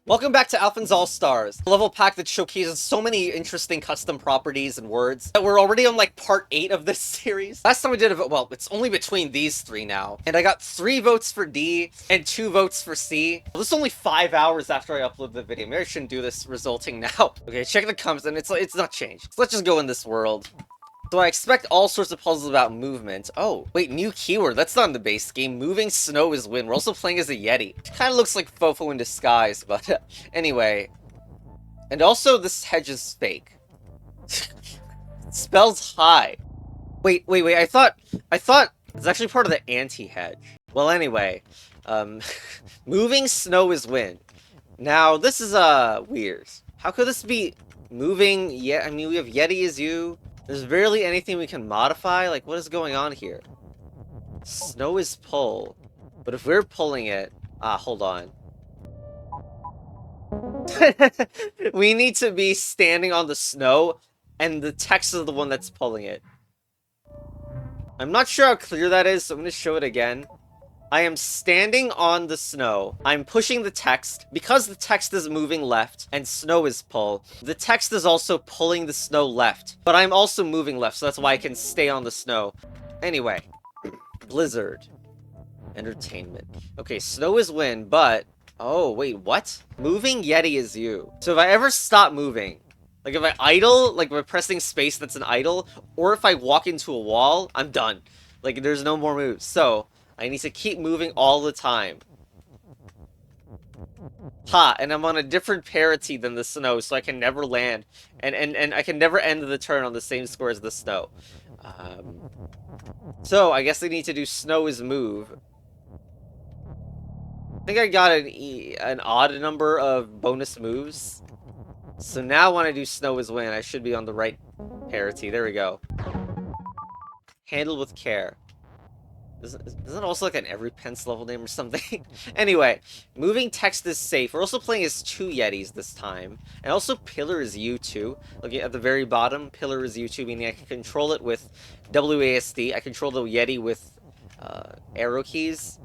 Welcome back to Alphons Allstars, a level pack that showcases so many interesting custom properties and words that we're already on like part 8 of this series. Last time we did it, well, it's only between these 3 now, and I got 3 votes for D and 2 votes for C. Well, this is only 5 hours after I upload the video. Maybe I shouldn't do this resulting now. Okay, check the comments, and it's not changed. So let's just go in this world. So I expect all sorts of puzzles about movement. Oh, wait, new keyword. That's not in the base game. Moving snow is win. We're also playing as a Yeti. Kind of looks like Fofo in disguise, but anyway. And also, this hedge is fake. Spells high. Wait. I thought it's actually part of the anti-hedge. Well, anyway. Moving snow is win. Now, this is, weird. How could this be moving? Yeah, I mean, we have Yeti as you. There's barely anything we can modify. Like, what is going on here? Snow is pull. But if we're pulling it... hold on. We need to be standing on the snow, and the text is the one that's pulling it. I'm not sure how clear that is, so I'm going to show it again. I am standing on the snow. I'm pushing the text. Because the text is moving left and snow is pull, the text is also pulling the snow left. But I'm also moving left, so that's why I can stay on the snow. Anyway. Blizzard. Entertainment. Okay, snow is win, but... Oh, wait, what? Moving Yeti is you. So if I ever stop moving, like if I idle, like by pressing space that's an idle, or if I walk into a wall, I'm done. Like, there's no more moves. So... I need to keep moving all the time. Ha, and I'm on a different parity than the snow, so I can never land. And I can never end the turn on the same score as the snow. So, I guess I need to do snow is move. I think I got an odd number of bonus moves. So now when I do snow is win, I should be on the right parity. There we go. Handle with care. Isn't it also like an every pence level name or something? Anyway, moving text is safe. We're also playing as 2 Yetis this time. And also pillar is U too. Looking at the very bottom, pillar is U too, meaning I can control it with WASD. I control the Yeti with arrow keys.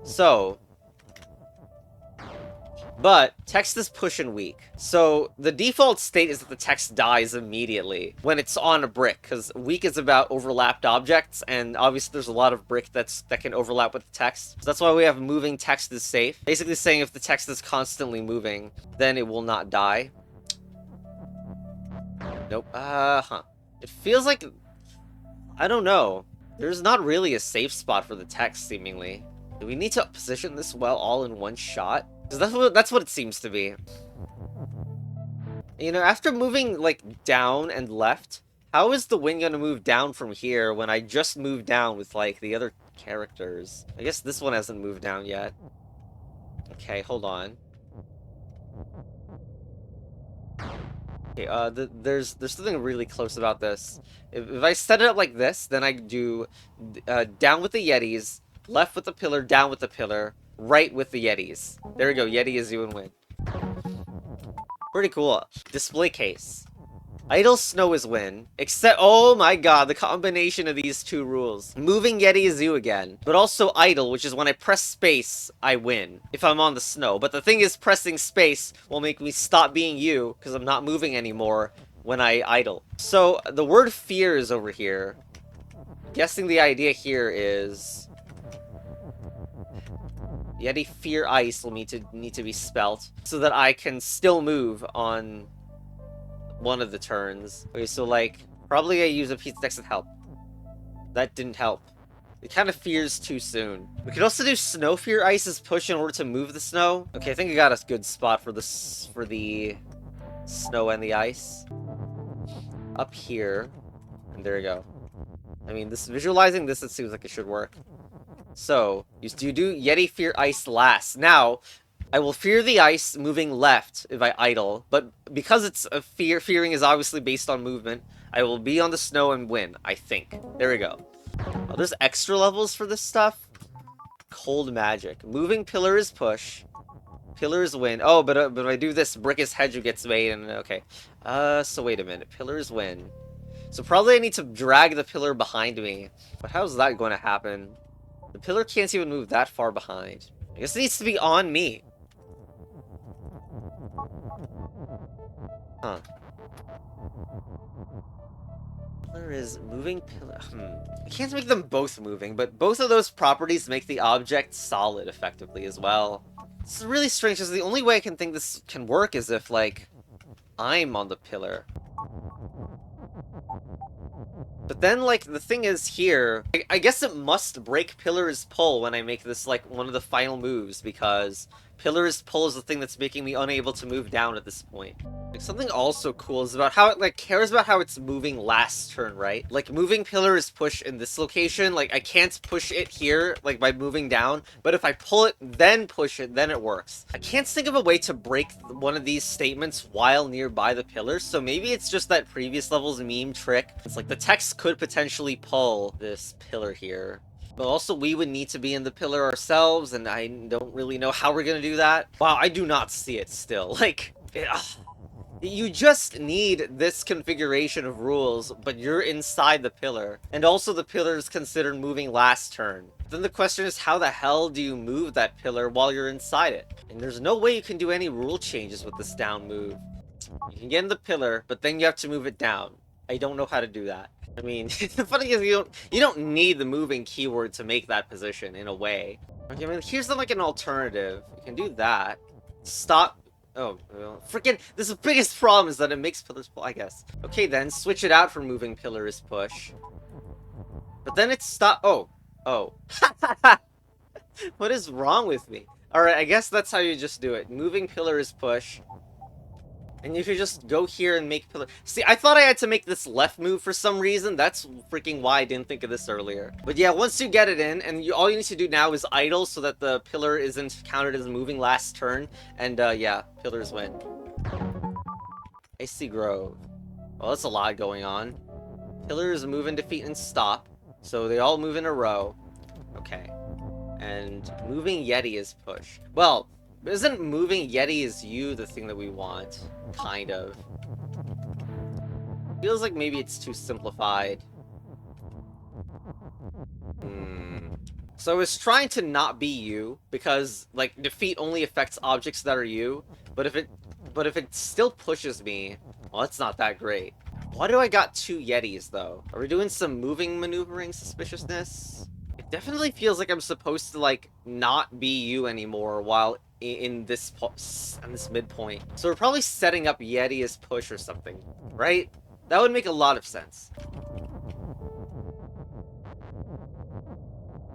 So... But, text is push and weak. So, the default state is that the text dies immediately when it's on a brick, because weak is about overlapped objects, and obviously there's a lot of brick that can overlap with the text. So that's why we have moving text is safe. Basically saying if the text is constantly moving, then it will not die. Nope. It feels like... I don't know. There's not really a safe spot for the text, seemingly. Do we need to position this well all in one shot? Because that's what it seems to be. You know, after moving, like, down and left, how is the wind gonna move down from here when I just moved down with, like, the other characters? I guess this one hasn't moved down yet. Okay, hold on. Okay, there's something really close about this. If I set it up like this, then I do down with the Yetis, left with the pillar, down with the pillar, right with the Yetis. There we go, Yeti is you and win. Pretty cool. Display case. Idle snow is win. Except, oh my god, the combination of these 2 rules. Moving Yeti is you again. But also idle, which is when I press space, I win. If I'm on the snow. But the thing is, pressing space will make me stop being you, because I'm not moving anymore when I idle. So, the word fear is over here. Guessing the idea here is... Yeti Fear Ice will need to be spelt so that I can still move on one of the turns. Okay, so like probably I use a piece of text to help. That didn't help. It kind of fears too soon. We could also do Snow Fear Ice's push in order to move the snow. Okay, I think I got a good spot for the snow and the ice. Up here, and there we go. I mean, visualizing this, it seems like it should work. So, you do Yeti Fear Ice last. Now, I will fear the ice moving left if I idle, but because it's a fearing is obviously based on movement, I will be on the snow and win, I think. There we go. Oh, there's extra levels for this stuff? Cold magic. Moving pillar is push. Pillar is win. Oh, but if I do this, brick is hedge gets made, and okay. So wait a minute. Pillar is win. So probably I need to drag the pillar behind me. But how's that going to happen? The pillar can't even move that far behind. I guess it needs to be on me. Huh. Pillar is moving pillar. I can't make them both moving, but both of those properties make the object solid effectively as well. It's really strange, because the only way I can think this can work is if, like, I'm on the pillar. But then, like, the thing is here, I guess it must break Pillar's pull when I make this, like, one of the final moves, because Pillar's pull is the thing that's making me unable to move down at this point. Like, something also cool is about how it, like, cares about how it's moving last turn, right? Like, moving Pillar's push in this location, like, I can't push it here, like, by moving down, but if I pull it, then push it, then it works. I can't think of a way to break one of these statements while nearby the pillar, so maybe it's just that previous level's meme trick. It's like, the text could potentially pull this pillar here. But also, we would need to be in the pillar ourselves, and I don't really know how we're gonna do that. Wow, I do not see it still. Like, you just need this configuration of rules, but you're inside the pillar. And also, the pillar is considered moving last turn. Then the question is, how the hell do you move that pillar while you're inside it? And there's no way you can do any rule changes with this down move. You can get in the pillar, but then you have to move it down. I don't know how to do that. I mean, the funny thing is you don't need the moving keyword to make that position, in a way. Okay, I mean, here's like an alternative. You can do that. Stop. Oh, well, freaking, this is the biggest problem is that it makes pillars pull, I guess. Okay, then, switch it out for moving pillar is push. But then it's stop. Oh. What is wrong with me? Alright, I guess that's how you just do it. Moving pillar is push. And you could just go here and make pillar. See, I thought I had to make this left move for some reason. That's freaking why I didn't think of this earlier. But yeah, once you get it in, and all you need to do now is idle so that the pillar isn't counted as moving last turn. And yeah, pillars win. Icy Grove. Well, that's a lot going on. Pillars move in defeat and stop. So they all move in a row. Okay. And moving Yeti is push. Well, isn't moving Yeti is you the thing that we want? Kind of. Feels like maybe it's too simplified. So I was trying to not be you, because, like, defeat only affects objects that are you, but if it still pushes me, well, it's not that great. Why do I got 2 Yetis, though? Are we doing some moving maneuvering suspiciousness? It definitely feels like I'm supposed to, like, not be you anymore while in this midpoint. So we're probably setting up Yeti as push or something, right? That would make a lot of sense.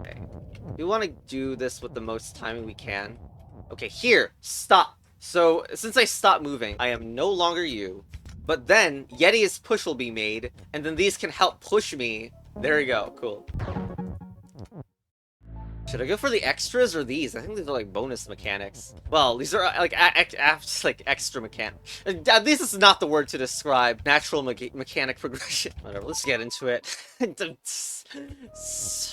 Okay. We want to do this with the most timing we can. Okay, here, stop. So, since I stopped moving, I am no longer you. But then, Yeti as push will be made, and then these can help push me. There we go, cool. Should I go for the extras or these? I think these are like bonus mechanics. Well, these are like like extra mechanic. This is not the word to describe natural mechanic progression. Whatever, let's get into it.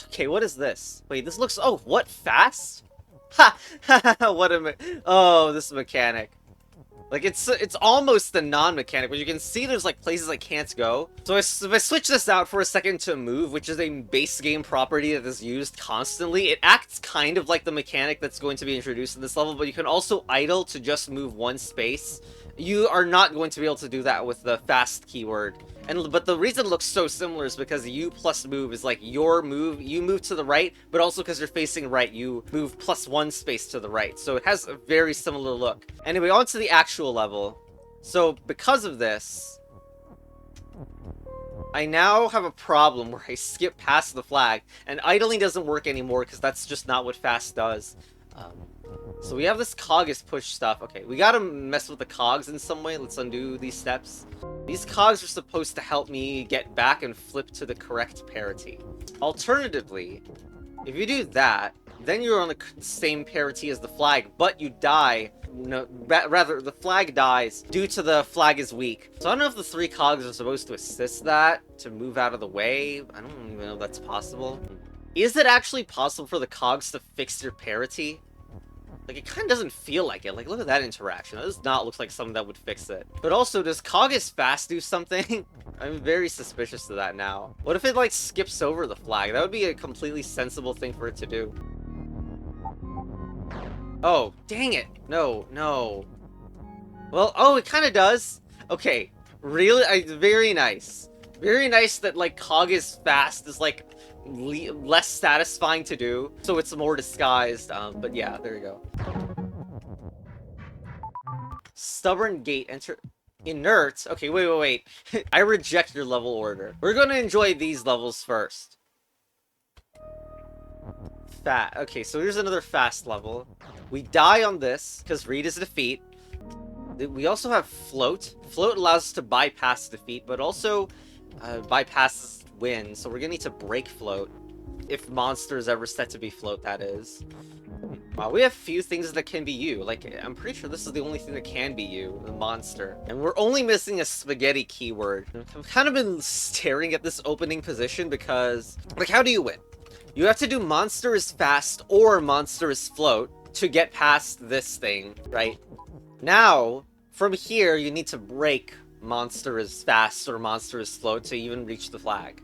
Okay, what is this? Wait, this looks. Oh, what, fast? Ha! What a. Oh, this mechanic. Like, it's almost the non-mechanic, but you can see there's, like, places I can't go. So if I switch this out for a second to move, which is a base game property that is used constantly, it acts kind of like the mechanic that's going to be introduced in this level, but you can also idle to just move one space. You are not going to be able to do that with the fast keyword. But the reason it looks so similar is because U plus move is like your move. You move to the right, but also because you're facing right, you move +1 space to the right. So it has a very similar look. Anyway, on to the actual level. So because of this, I now have a problem where I skip past the flag, and idling doesn't work anymore because that's just not what fast does. So we have this cog is push stuff. Okay, we gotta mess with the cogs in some way. Let's undo these steps. These cogs are supposed to help me get back and flip to the correct parity. Alternatively, if you do that, then you're on the same parity as the flag, but you die. No, rather, the flag dies due to the flag is weak. So I don't know if the 3 cogs are supposed to assist that, to move out of the way. I don't even know if that's possible. Is it actually possible for the cogs to fix your parity? Like, it kind of doesn't feel like it. Like, look at that interaction. That does not look like something that would fix it. But also, does cog is fast do something? I'm very suspicious of that now. What if it, like, skips over the flag? That would be a completely sensible thing for it to do. Oh, dang it. No, no. Well, oh, it kind of does. Okay, really, very nice. Very nice that, like, cog is fast is, like, less satisfying to do, so it's more disguised. But yeah, there you go. Stubborn gate, enter... Inert? Okay, wait. I reject your level order. We're gonna enjoy these levels first. Fat. Okay, so here's another fast level. We die on this, because Reed is defeat. We also have Float. Float allows us to bypass defeat, but also bypasses win, so we're gonna need to break Float. If monster is ever set to be Float, that is. Wow, we have few things that can be you. Like, I'm pretty sure this is the only thing that can be you, the monster. And we're only missing a spaghetti keyword. I've kind of been staring at this opening position because, like, how do you win? You have to do monster is fast or monster is float to get past this thing, right? Now, from here, you need to break monster is fast or monster is float to even reach the flag.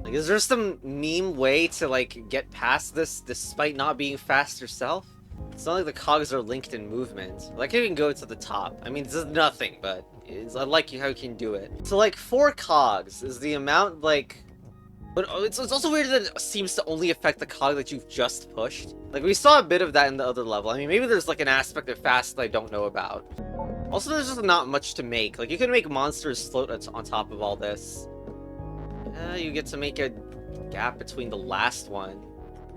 Like, is there some meme way to, like, get past this despite not being fast yourself? It's not like the cogs are linked in movement. Like, you can go to the top. I mean, this is nothing, but I like how you can do it. So, like, 4 cogs is the amount, like... But it's also weird that it seems to only affect the cog that you've just pushed. Like, we saw a bit of that in the other level. I mean, maybe there's, like, an aspect of fast that I don't know about. Also, there's just not much to make. Like, you can make monsters float on top of all this. You get to make a gap between the last one.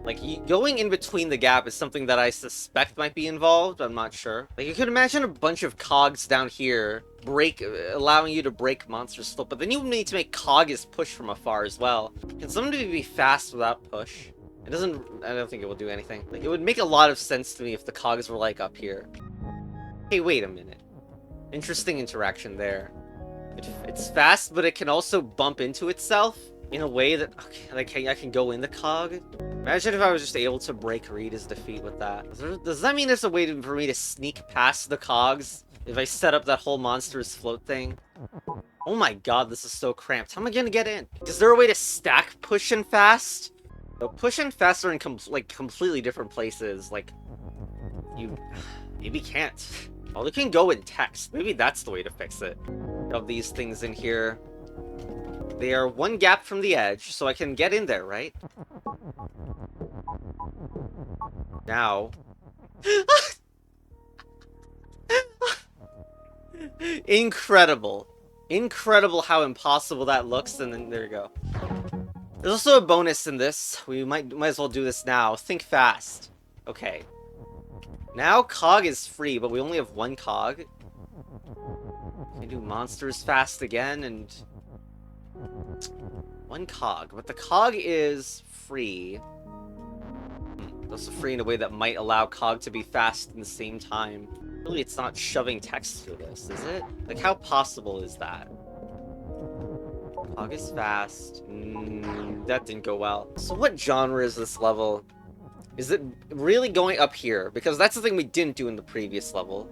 Like, going in between the gap is something that I suspect might be involved. I'm not sure. Like, you could imagine a bunch of cogs down here allowing you to break monsters float, but then you need to make cog's push from afar as well. Can somebody be fast without push? I don't think it will do anything. Like, it would make a lot of sense to me if the cogs were, like, up here. Hey, wait a minute. Interesting interaction there. It's fast, but it can also bump into itself in a way that, okay, like, I can go in the cog. Imagine if I was just able to break Rita's defeat with that. Does that mean there's a way for me to sneak past the cogs if I set up that whole monstrous float thing? Oh my god, this is so cramped. How am I gonna get in? Is there a way to stack push and fast? So push and fast are in completely different places. Like, you maybe can't. Oh, they can go in text. Maybe that's the way to fix it. Of these things in here. They are one gap from the edge, so I can get in there, right? Now. Incredible. Incredible how impossible that looks, and then there you go. There's also a bonus in this. We might as well do this now. Think fast. Okay. Now cog is free, but we only have 1 cog. We can do monsters fast again, and 1 cog, but the cog is free. Also free in a way that might allow cog to be fast at the same time. Really, it's not shoving text through this, is it? Like, how possible is that? Cog is fast. That didn't go well. So what genre is this level? Is it really going up here? Because that's the thing we didn't do in the previous level.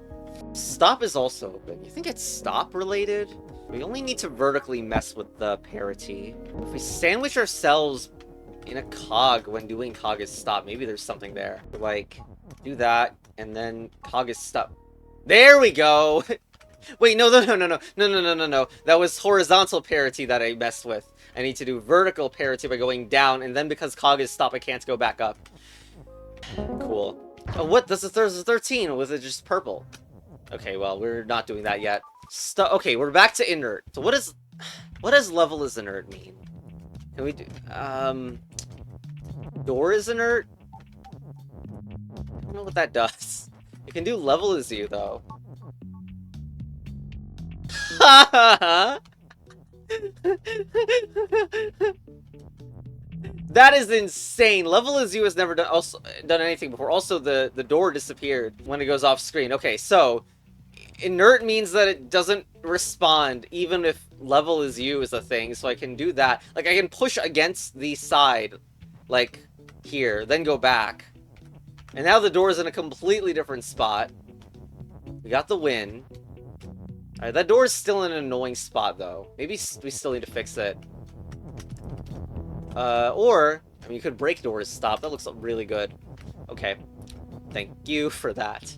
Stop is also open. You think it's stop related? We only need to vertically mess with the parity. If we sandwich ourselves in a cog when doing cog is stop, maybe there's something there. Like, do that, and then cog is stop. There we go! Wait, no. That was horizontal parity that I messed with. I need to do vertical parity by going down, and then because cog is stop, I can't go back up. Cool. Oh, what? This is 13. Was it just purple? Okay, well, we're not doing that yet. Okay, we're back to inert. So what does level is inert mean? Can we do door is inert? I don't know what that does. You can do level is you though. That is insane. Level is you has never done anything before. Also, the door disappeared when it goes off screen. Okay, so inert means that it doesn't respond even if level is you is a thing, so I can do that. Like, I can push against the side, like here, then go back. And now the door is in a completely different spot. We got the win. Alright, that door is still in an annoying spot, though. Maybe we still need to fix it. Or, I mean, you could break doors stop. That looks really good. Okay. Thank you for that.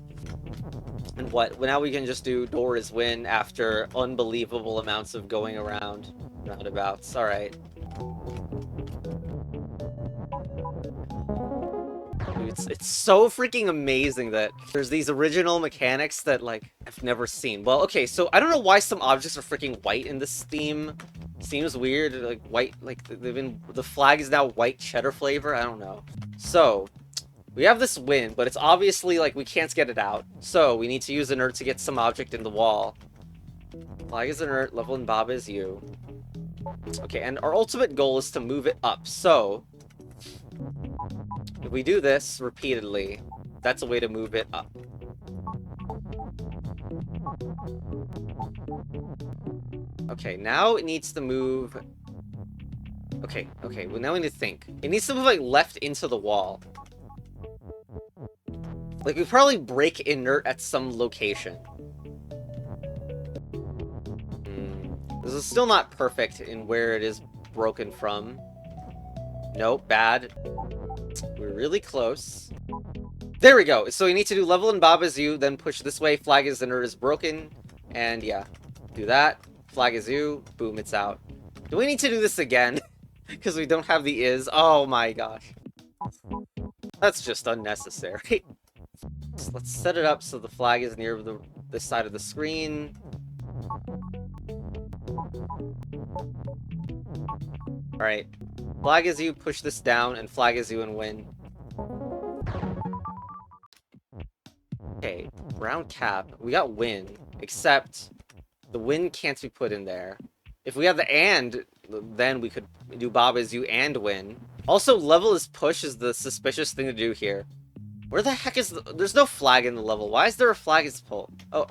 And what? Well, now we can just do door is win after unbelievable amounts of going around roundabouts. Alright. It's so freaking amazing that there's these original mechanics that, like, I've never seen. Well, okay, so I don't know why some objects are freaking white in this theme. Seems weird, like, white, like, the flag is now white cheddar flavor, I don't know. So, we have this win, but it's obviously, like, we can't get it out. So, we need to use inert to get some object in the wall. Flag is inert, level and Bob is you. Okay, and our ultimate goal is to move it up, so if we do this repeatedly, that's a way to move it up. Okay, now it needs to move... Okay, well now we need to think. It needs to move, like, left into the wall. Like, we probably break inert at some location. This is still not perfect in where it is broken from. Nope, bad. We're really close. There we go. So we need to do level and Bob is you, then push this way. Flag is inert is broken. And yeah, do that. Flag is you. Boom, it's out. Do we need to do this again? Because we don't have the is. Oh my gosh. That's just unnecessary. So let's set it up so the flag is near this side of the screen. Alright. Flag is you, push this down, and flag is you and win. Okay, round cap. We got win, except the win can't be put in there. If we have the and, then we could do Bob is you and win. Also, level is push is the suspicious thing to do here. Where the heck is there's no flag in the level. Why is there a flag is pull? Oh.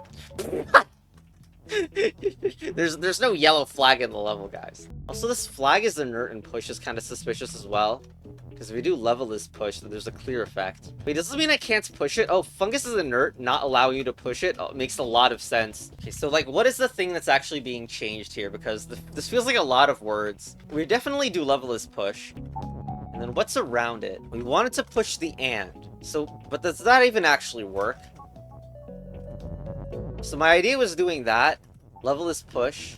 There's no yellow flag in the level, guys. Also, this flag is inert and push is kind of suspicious as well. Because if we do level is push, then there's a clear effect. Wait, does this mean I can't push it? Oh, fungus is inert, not allowing you to push it. Oh, it makes a lot of sense. Okay, so, like, what is the thing that's actually being changed here? Because this feels like a lot of words. We definitely do level is push. And then what's around it? We wanted to push the and. So, but does that even actually work? So my idea was doing that. Level is push.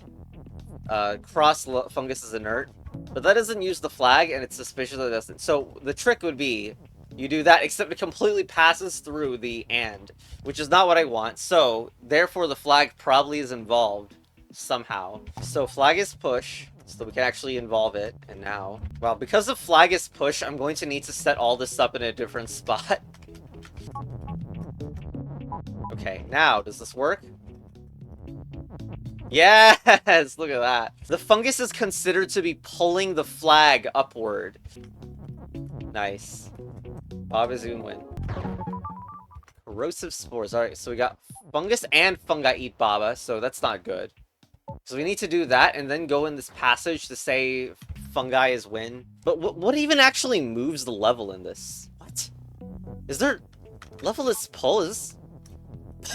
Cross fungus is inert. But that doesn't use the flag, and it's suspicious that it doesn't. So the trick would be, you do that, except it completely passes through the and, which is not what I want. So, therefore the flag probably is involved somehow. So flag is push, so we can actually involve it, and now... Well, because of flag is push, I'm going to need to set all this up in a different spot. Okay, now, does this work? Yes! Look at that. The fungus is considered to be pulling the flag upward. Nice. Bob is gonna win. Corrosive spores. Alright, so we got fungus and fungi eat Baba, so that's not good. So we need to do that and then go in this passage to say fungi is win. But what even actually moves the level in this? What? Is there... Level is pull? Is...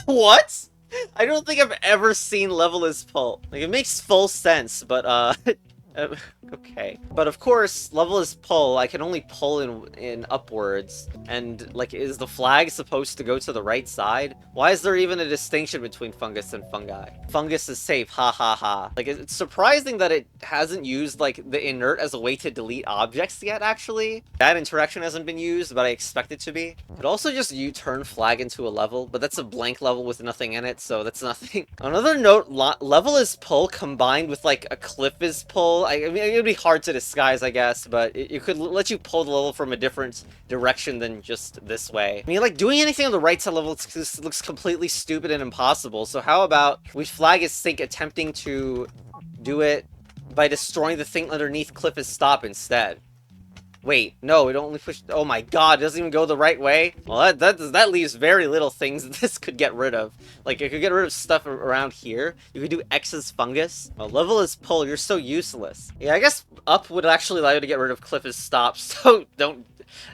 What? I don't think I've ever seen level is pull. Like, it makes full sense, but, okay. But of course, level is pull. I can only pull in upwards. And, like, is the flag supposed to go to the right side? Why is there even a distinction between fungus and fungi? Fungus is safe, ha ha ha. Like, it's surprising that it hasn't used, like, the inert as a way to delete objects yet, actually. That interaction hasn't been used, but I expect it to be. It also just turn flag into a level, but that's a blank level with nothing in it, so that's nothing. On another note, level is pull combined with, like, a cliff is pull. I mean, it would be hard to disguise, I guess, but it could let you pull the level from a different direction than just this way. I mean, like, doing anything on the right side level looks completely stupid and impossible, so how about we flag is sink attempting to do it by destroying the thing underneath cliff is stop instead. Wait, no, it only pushed... Oh my god, it doesn't even go the right way? Well, that leaves very little things that this could get rid of. Like, it could get rid of stuff around here. You could do X's fungus. Well, level is pull, you're so useless. Yeah, I guess up would actually allow you to get rid of cliff is stop, so don't...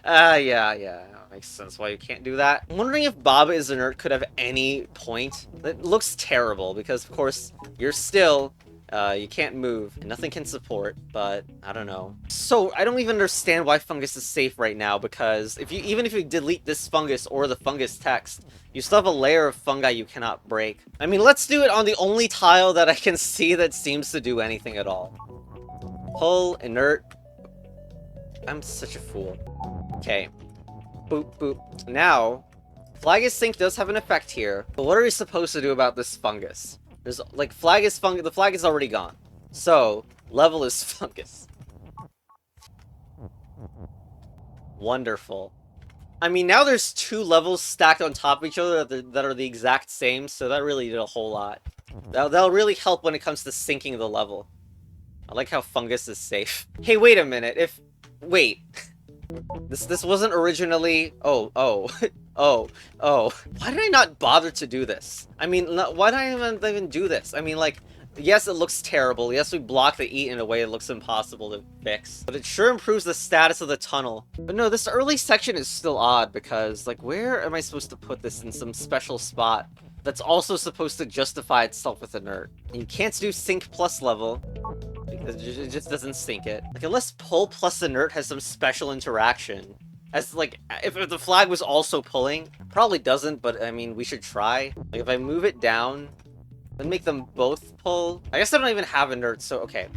yeah. Makes sense why you can't do that. I'm wondering if Baba is inert could have any point. It looks terrible, because, of course, you're still You can't move, and nothing can support, but I don't know. So, I don't even understand why fungus is safe right now, because even if you delete this fungus or the fungus text, you still have a layer of fungi you cannot break. I mean, let's do it on the only tile that I can see that seems to do anything at all. Pull, inert. I'm such a fool. Okay. Boop, boop. Now, flag is sync does have an effect here, but what are we supposed to do about this fungus? There's, like, the flag is already gone. So, level is fungus. Wonderful. I mean, now there's 2 levels stacked on top of each other that are the exact same, so that really did a whole lot. That'll really help when it comes to syncing the level. I like how fungus is safe. Hey, wait a minute, wait. This wasn't originally... Oh. Why did I not bother to do this? I mean, why did I even do this? I mean, like, yes, it looks terrible. Yes, we block the eat in a way it looks impossible to fix. But it sure improves the status of the tunnel. But no, this early section is still odd because, like, where am I supposed to put this in some special spot that's also supposed to justify itself with inert? You can't do sync plus level. Because it just doesn't sync it. Like, unless pull plus inert has some special interaction. As, like, if the flag was also pulling, probably doesn't, but, I mean, we should try. Like, if I move it down, then make them both pull. I guess I don't even have inert, so, okay.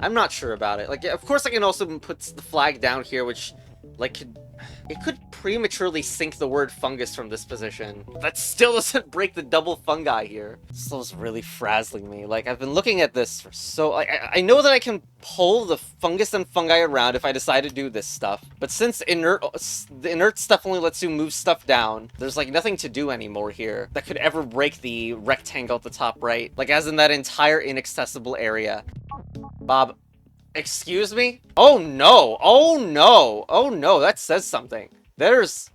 I'm not sure about it. Like, of course I can also put the flag down here, which, like, it could prematurely sync the word fungus from this position. That still doesn't break the double fungi here. This is really frazzling me. Like, I've been looking at this for so... I know that I can pull the fungus and fungi around if I decide to do this stuff. But since the inert stuff only lets you move stuff down, there's, like, nothing to do anymore here that could ever break the rectangle at the top right. Like, as in that entire inaccessible area. Bob... Excuse me? Oh no! Oh no! Oh no, that says something. There's...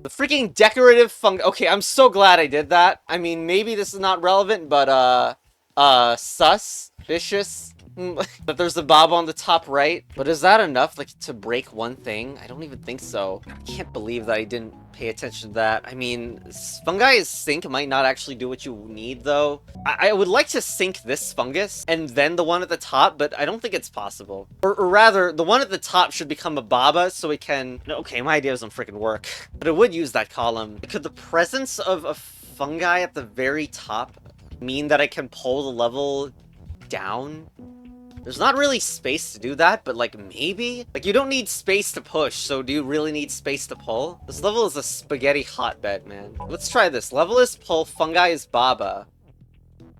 the freaking decorative fungi. Okay, I'm so glad I did that. I mean, maybe this is not relevant, but, suspicious that there's a bob on the top right. But is that enough, like, to break one thing? I don't even think so. I can't believe that I didn't pay attention to that. I mean, fungi's sync might not actually do what you need, though. I would like to sync this fungus, and then the one at the top, but I don't think it's possible. Or rather, the one at the top should become a baba, so it can... No, okay, my idea doesn't freaking work. But it would use that column. Could the presence of a fungi at the very top mean that I can pull the level down? There's not really space to do that, but, like, maybe? Like, you don't need space to push, so do you really need space to pull? This level is a spaghetti hotbed, man. Let's try this. Level is pull, fungi is baba.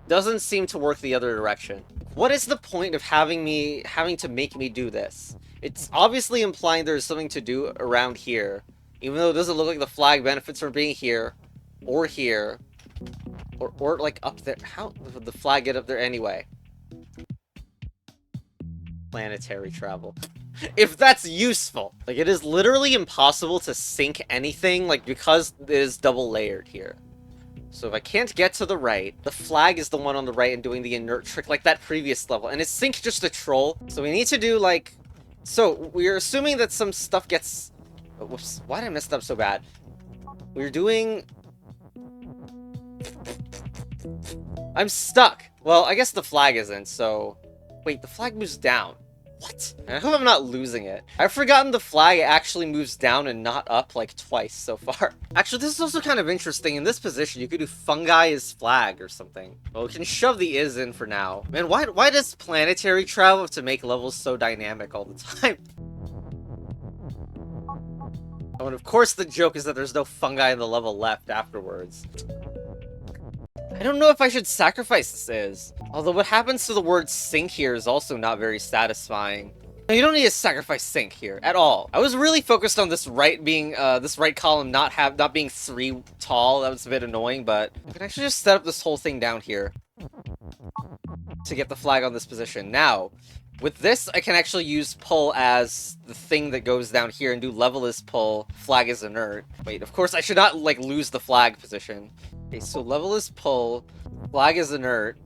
Doesn't seem to work the other direction. What is the point of having to make me do this? It's obviously implying there's something to do around here. Even though it doesn't look like the flag benefits from being here. Or here. Or like, up there. How would the flag get up there anyway? Planetary travel. If that's useful. Like, it is literally impossible to sync anything, like, because it is double layered here. So if I can't get to the right, the flag is the one on the right and doing the inert trick like that previous level. And is sync just a troll? So we need to do, like... So, we're assuming that some stuff gets... Oh, whoops. Why did I mess it up so bad? We're doing... I'm stuck! Well, I guess the flag isn't, so... Wait, the flag moves down. What? I hope I'm not losing it. I've forgotten the flag actually moves down and not up like twice so far. Actually, this is also kind of interesting. In this position, you could do fungi as flag or something. Well, we can shove the is in for now. Man, why does planetary travel have to make levels so dynamic all the time? Oh, and of course the joke is that there's no fungi in the level left afterwards. I don't know if I should sacrifice this is. Although what happens to the word sync here is also not very satisfying. You don't need to sacrifice sync here at all. I was really focused on this right being this right column not being 3 tall. That was a bit annoying, but I can actually just set up this whole thing down here to get the flag on this position. Now, with this, I can actually use pull as the thing that goes down here and do level is pull, flag is inert. Wait, of course I should not, like, lose the flag position. Okay, so level is pull, flag is inert.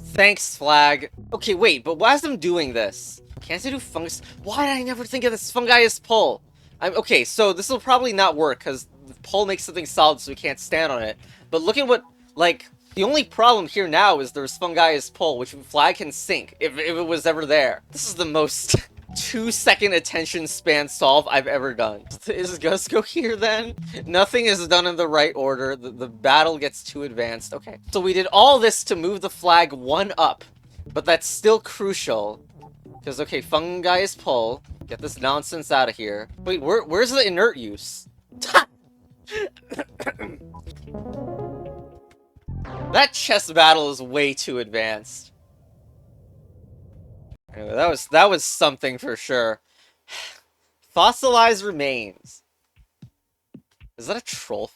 Thanks, flag. Okay, wait, but why is I'm doing this? Can't I do fungus? Why did I never think of this fungi as pull? Okay, so this will probably not work, because pull makes something solid so we can't stand on it. But look at what, like, the only problem here now is there's fungus pull, which flag can sink if it was ever there. This is the most 2-second attention span solve I've ever done. Is Gus go here then? Nothing is done in the right order. The battle gets too advanced. Okay. So we did all this to move the flag 1 up, but that's still crucial. Because, okay, fungus pull. Get this nonsense out of here. Wait, where's the inert use? That chess battle is way too advanced. Anyway, that was something for sure. Fossilized remains. Is that a troll?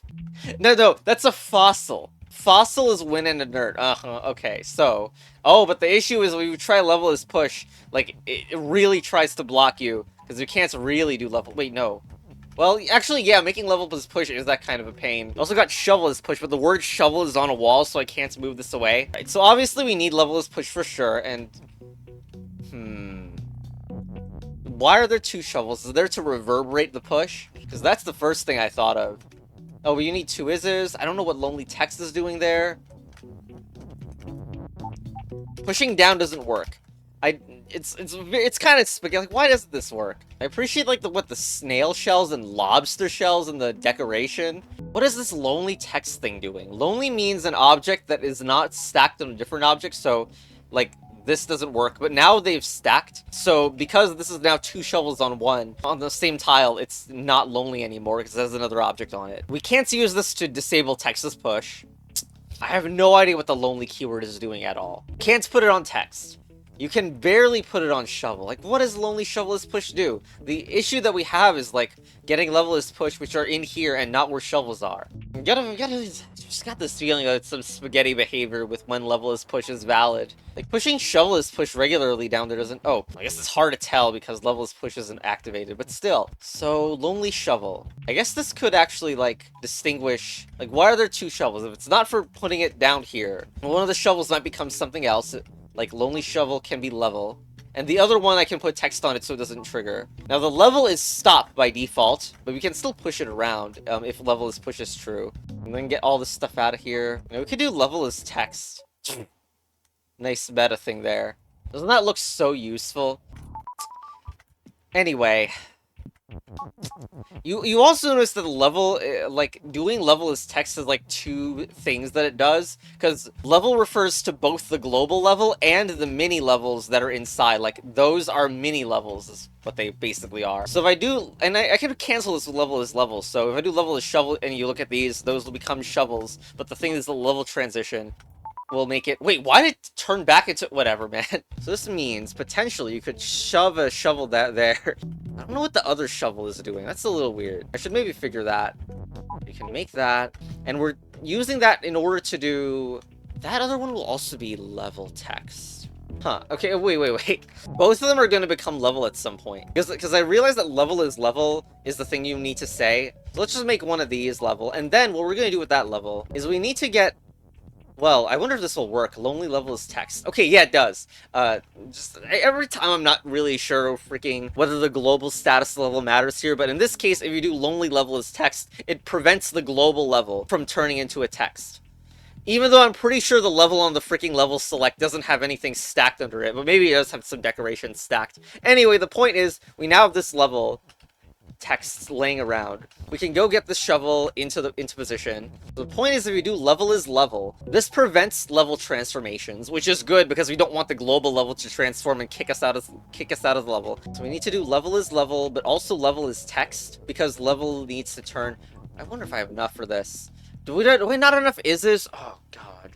No, that's a fossil. Fossil is when in inert. Okay, so... Oh, but the issue is when you try level as push, like, it really tries to block you, because you can't really do level... Wait, no. Well, actually, yeah, making level as push is that kind of a pain. Also got shovel as push, but the word shovel is on a wall, so I can't move this away. Right, so obviously we need level as push for sure, and... Why are there 2 shovels? Is there to reverberate the push? Because that's the first thing I thought of. Oh, well, you need 2 izzes. I don't know what Lonely Text is doing there. Pushing down doesn't work. It's kind of spaghetti. Like, why doesn't this work? I appreciate like the snail shells and lobster shells and the decoration. What is this Lonely Text thing doing? Lonely means an object that is not stacked on a different object, so like this doesn't work. But now they've stacked, so because this is now 2 shovels on one on the same tile, it's not lonely anymore because it has another object on it. We can't use this to disable Texas push. I have no idea what the lonely keyword is doing at all. Can't put it on text. You can barely put it on shovel. Like, what does lonely shovel as push do? The issue that we have is, like, getting level as push, which are in here and not where shovels are. Just got this feeling that it's some spaghetti behavior with when level as push is valid. Like, pushing shovel as push regularly down there doesn't... Oh, I guess it's hard to tell because level as push isn't activated, but still. So, lonely shovel. I guess this could actually, like, distinguish... Like, why are there 2 shovels? If it's not for putting it down here, one of the shovels might become something else. Like, lonely shovel can be level. And the other one I can put text on it so it doesn't trigger. Now the level is stopped by default, but we can still push it around if level is push is true. And then get all this stuff out of here. Now, we could do level as text. Nice meta thing there. Doesn't that look so useful? Anyway. You also notice that the level, like, doing level as text is, like, 2 things that it does. Because level refers to both the global level and the mini levels that are inside. Like, those are mini levels, is what they basically are. So if I do, and I can cancel this with level as level. So if I do level as shovel, and you look at these, those will become shovels. But the thing is the level transition will make it... Wait, why did it turn back into... Whatever, man. So this means, potentially, you could shove a shovel there. I don't know what the other shovel is doing. That's a little weird. I should maybe figure that. You can make that. And we're using that in order to do... That other one will also be level text. Huh. Okay, wait. Both of them are going to become level at some point. Because I realize that level is the thing you need to say. So let's just make one of these level. And then what we're going to do with that level is we need to get... Well, I wonder if this will work. Lonely level is text. Okay, yeah, it does. Just every time I'm not really sure freaking whether the global status level matters here, but in this case, if you do lonely level as text, it prevents the global level from turning into a text. Even though I'm pretty sure the level on the freaking level select doesn't have anything stacked under it, but maybe it does have some decorations stacked. Anyway, the point is, we now have this level text laying around. We can go get the shovel into position. The point is, if we do level is level, this prevents level transformations, which is good because we don't want the global level to transform and kick us out of the level. So we need to do level is level, but also level is text because level needs to turn. I wonder if I have enough for this. Do we not enough izzes? Oh god.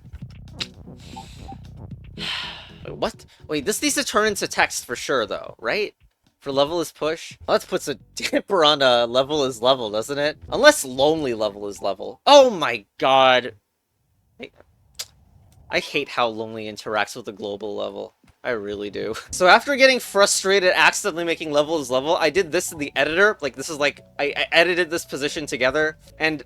Wait, what? Wait, this needs to turn into text for sure though, right? For level is push? Well, that puts a damper on level is level, doesn't it? Unless lonely level is level. Oh my god. I hate how lonely interacts with the global level. I really do. So after getting frustrated accidentally making level is level, I did this in the editor. Like, this is like, I edited this position together, and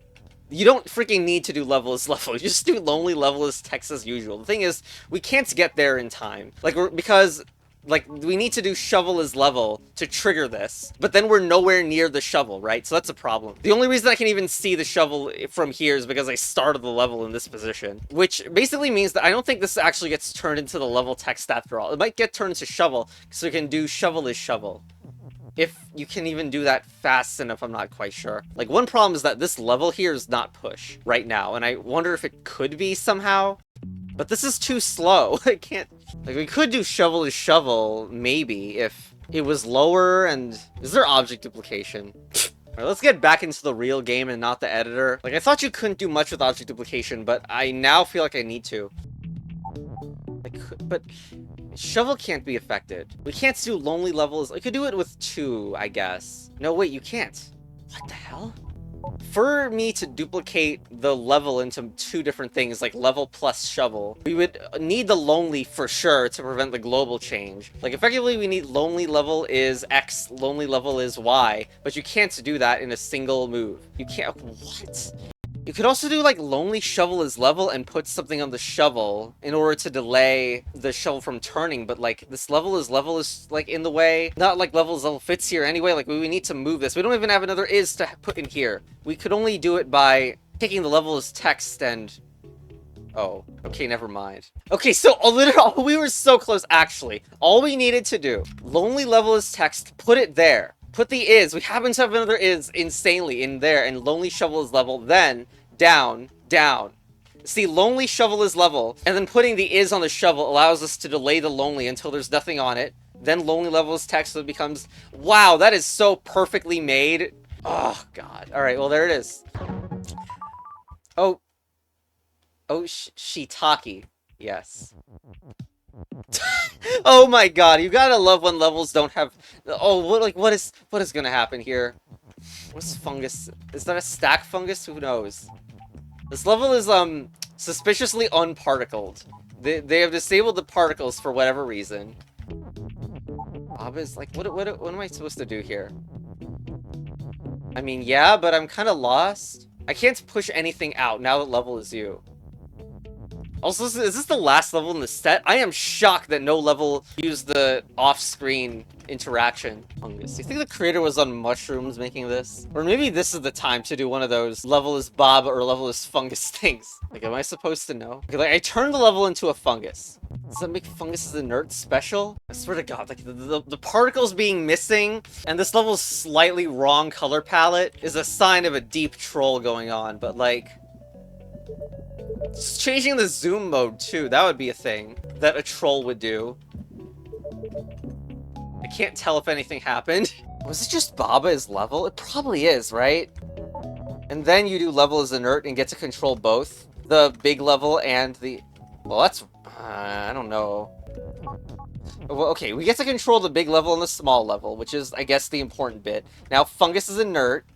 you don't freaking need to do level as level. You just do lonely level as text as usual. The thing is, we can't get there in time. Like, because Like, we need to do shovel is level to trigger this. But then we're nowhere near the shovel, right? So that's a problem. The only reason I can even see the shovel from here is because I started the level in this position. Which basically means that I don't think this actually gets turned into the level text after all. It might get turned into shovel, so we can do shovel is shovel. If you can even do that fast enough, I'm not quite sure. Like, one problem is that this level here is not push right now, and I wonder if it could be somehow. But this is too slow. I can't... Like, we could do shovel is shovel, maybe, if it was lower and... Is there object duplication? Alright, let's get back into the real game and not the editor. Like, I thought you couldn't do much with object duplication, but I now feel like I need to. Like, but... Shovel can't be affected. We can't do lonely levels. I could do it with 2, I guess. No, wait, you can't. What the hell? For me to duplicate the level into 2 different things, like level plus shovel, we would need the lonely for sure to prevent the global change. Like, effectively, we need lonely level is X, lonely level is Y, but you can't do that in a single move. You can't... What? You could also do, like, lonely shovel is level and put something on the shovel in order to delay the shovel from turning, but, like, this level is, like, in the way. Not like level is level fits here anyway, like, we need to move this. We don't even have another is to put in here. We could only do it by taking the level as text and... Oh, okay, never mind. Okay, so literally, we were so close, actually. All we needed to do, lonely level is text, put it there. Put the is, we happen to have another is insanely in there, and lonely shovel is level, then down, down. See, lonely shovel is level, and then putting the is on the shovel allows us to delay the lonely until there's nothing on it. Then lonely level is text, so it becomes, wow, that is so perfectly made. Oh, God. Alright, well, there it is. Oh, shiitake. Yes. Oh my god, you gotta love when levels don't have... Oh, what is gonna happen here? What's fungus? Is that a stack fungus? Who knows? This level is, suspiciously unparticled. They have disabled the particles for whatever reason. Bob is like, what am I supposed to do here? I mean, yeah, but I'm kind of lost. I can't push anything out now that level is you. Also, is this the last level in the set? I am shocked that no level used the off-screen interaction on this. Do you think the creator was on mushrooms making this? Or maybe this is the time to do one of those level is Bob or level is fungus things. Like, am I supposed to know? Okay, like, I turned the level into a fungus. Does that make funguses inert special? I swear to god, like, the particles being missing and this level's slightly wrong color palette is a sign of a deep troll going on, but, like... Just changing the zoom mode, too. That would be a thing that a troll would do. I can't tell if anything happened. Was it just Baba is level? It probably is, right? And then you do level as inert and get to control both. The big level and the... Well, that's... I don't know. Well, okay, we get to control the big level and the small level, which is, I guess, the important bit. Now, fungus is inert.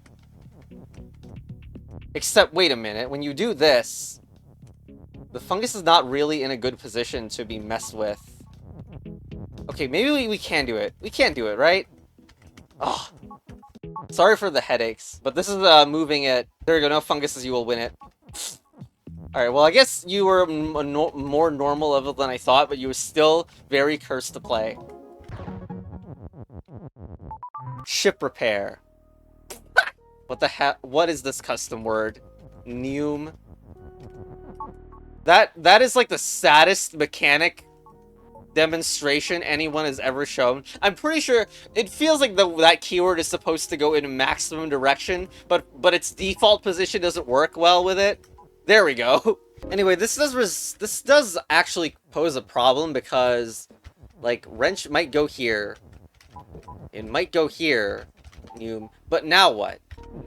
Except, wait a minute. When you do this... The fungus is not really in a good position to be messed with. Okay, maybe we can do it. We can do it, right? Oh. Sorry for the headaches, but this is moving it. There you go, no funguses, you will win it. Alright, well, I guess you were a more normal level than I thought, but you were still very cursed to play. Ship repair. What the heck? What is this custom word? Neum. That is like the saddest mechanic demonstration anyone has ever shown. I'm pretty sure it feels like that keyword is supposed to go in a maximum direction, but its default position doesn't work well with it. There we go. Anyway, this does actually pose a problem because, like, wrench might go here. It might go here. But now what?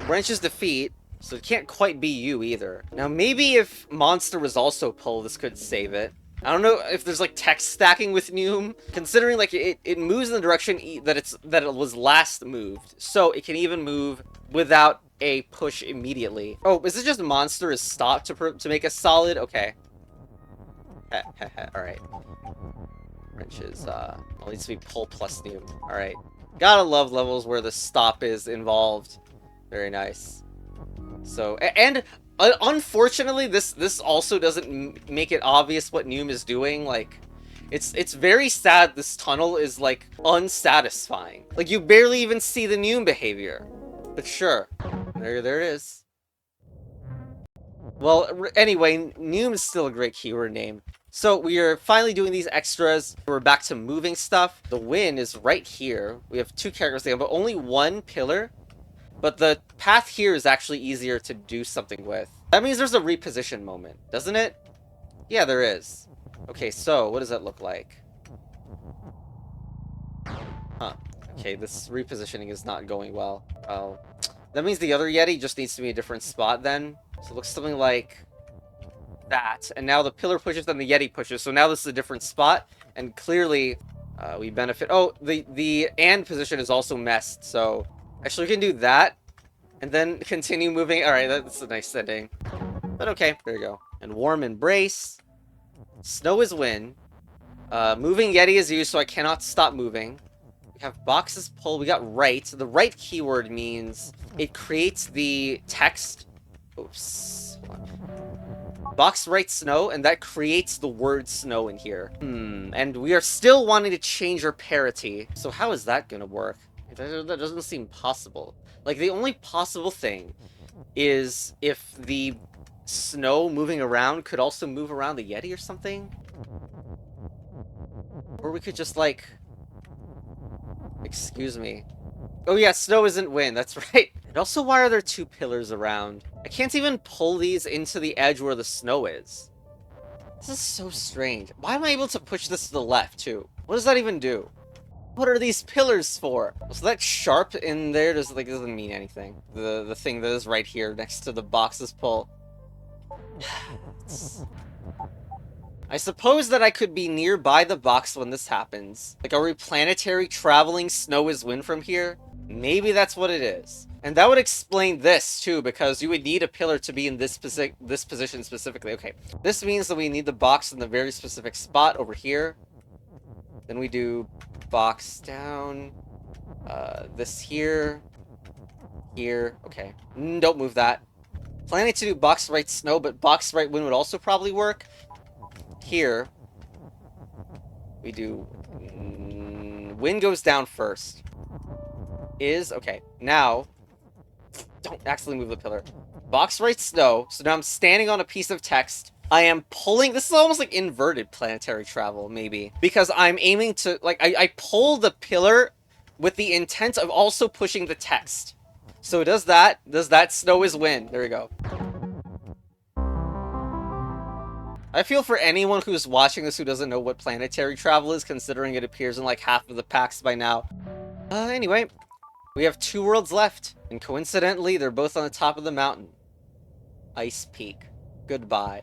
Wrench's defeat. So it can't quite be you either. Now maybe if monster was also pull, this could save it. I don't know if there's like text stacking with Neum, considering like it moves in the direction that it was last moved. So it can even move without a push immediately. Oh, is it just monster is stopped to make a solid? Okay. Alright. Wrenches, needs to be pull plus Neum. Alright. Gotta love levels where the stop is involved. Very nice. So, and unfortunately, this also doesn't make it obvious what Neum is doing. Like, It's very sad this tunnel is, like, unsatisfying. Like, you barely even see the new behavior. But sure. There it is. Well, anyway, Noom is still a great keyword name. So we are finally doing these extras. We're back to moving stuff. The win is right here. We have 2 characters there, but only 1 pillar. But the path here is actually easier to do something with. That means there's a reposition moment, doesn't it? Yeah, there is. Okay, so what does that look like? Huh. Okay, this repositioning is not going well. Oh. That means the other Yeti just needs to be a different spot then. So it looks something like that. And now the pillar pushes, then the Yeti pushes. So now this is a different spot. And clearly, we benefit. Oh, the and position is also messed. So actually we can do that. And then continue moving. Alright, that's a nice setting. But okay, there you go. And warm embrace. Snow is win. Moving Yeti is used, so I cannot stop moving. We have boxes pull. We got right. The right keyword means it creates the text. Oops. Box right snow, and that creates the word snow in here. And we are still wanting to change our parity. So how is that gonna work? That doesn't seem possible. Like, the only possible thing is if the snow moving around could also move around the Yeti or something. Or we could just, like... Excuse me. Oh yeah, snow isn't wind, that's right. And also, why are there 2 pillars around? I can't even pull these into the edge where the snow is. This is so strange. Why am I able to push this to the left, too? What does that even do? What are these pillars for? So that sharp in there doesn't mean anything. The thing that is right here next to the boxes pull. I suppose that I could be nearby the box when this happens. Like, are we planetary traveling snow is wind from here? Maybe that's what it is. And that would explain this, too, because you would need a pillar to be in this position specifically. Okay, this means that we need the box in the very specific spot over here. Then we do box down, this here, here, okay. Don't move that. Planning to do box right snow, but box right wind would also probably work. Here, we do, wind goes down first. Okay, now, don't accidentally move the pillar. Box right snow, so now I'm standing on a piece of text. I am pulling, this is almost like inverted planetary travel, maybe. Because I'm aiming to, like, I pull the pillar with the intent of also pushing the text. So does that snow is wind. There we go. I feel for anyone who's watching this who doesn't know what planetary travel is, considering it appears in like half of the packs by now. Anyway, we have 2 worlds left, and coincidentally, they're both on the top of the mountain. Ice Peak. Goodbye.